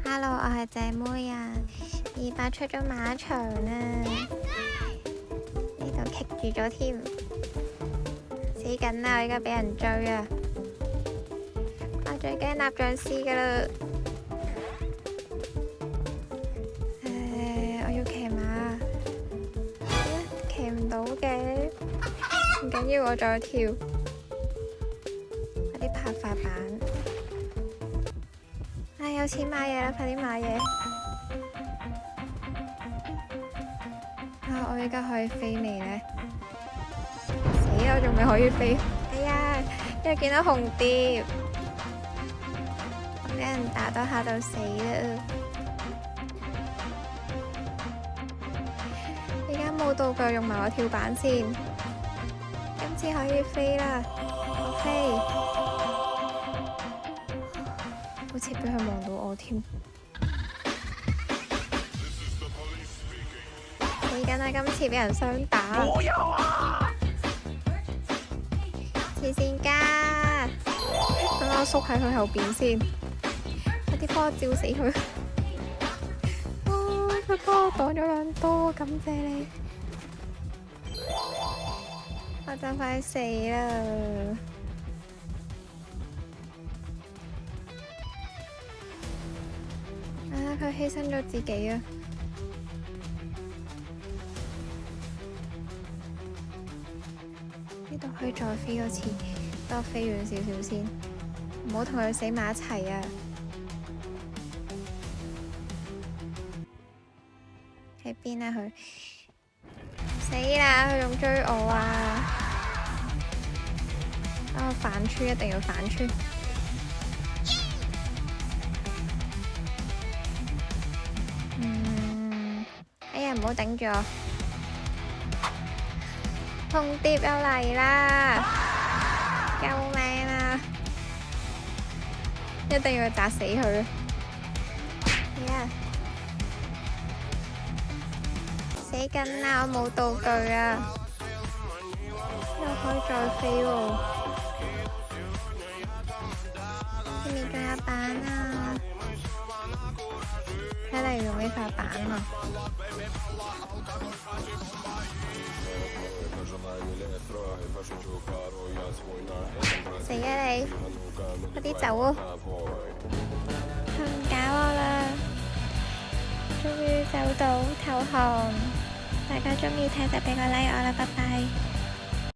Hello，我係姐妹啊，二伯出咗馬場啊，呢度棘住咗添，死緊啦！我而家俾人追啊！我最驚納象師噶啦，我要騎馬，騎唔到嘅，唔緊要，我再跳，快啲拍快板。有錢買嘢啦，快啲買嘢！我而家可以飛未呢？死啦，我仲未可以飛！哎呀，因為見到紅蝶，俾人打多下就死啦！而家冇道具，用埋我跳板先。今次可以飛啦，我飛！好似俾佢望到我添，死緊啦！今次俾人雙打，我有啊！黐線家，等我縮喺佢後邊先，快啲幫我照死佢！佢幫我擋咗兩刀，感謝你！我就快死啦！佢犧牲咗自己啊！呢度可以再飛多次，等我飛遠少少先，唔好同佢死埋一齊啊！喺邊啊佢？死啦！佢仲追我啊！我反穿，一定要反穿！唔好頂住我！紅蝶又嚟啦！救命啊！一定要砸死佢！死緊啦！我冇道具啊！又可以再飛喎！前面仲有板啊！睇嚟用呢塊板啊！死啊你！快啲走啊！佢唔搞我啦！終於走到投降，大家鍾意睇就俾個 like 我啦，拜拜！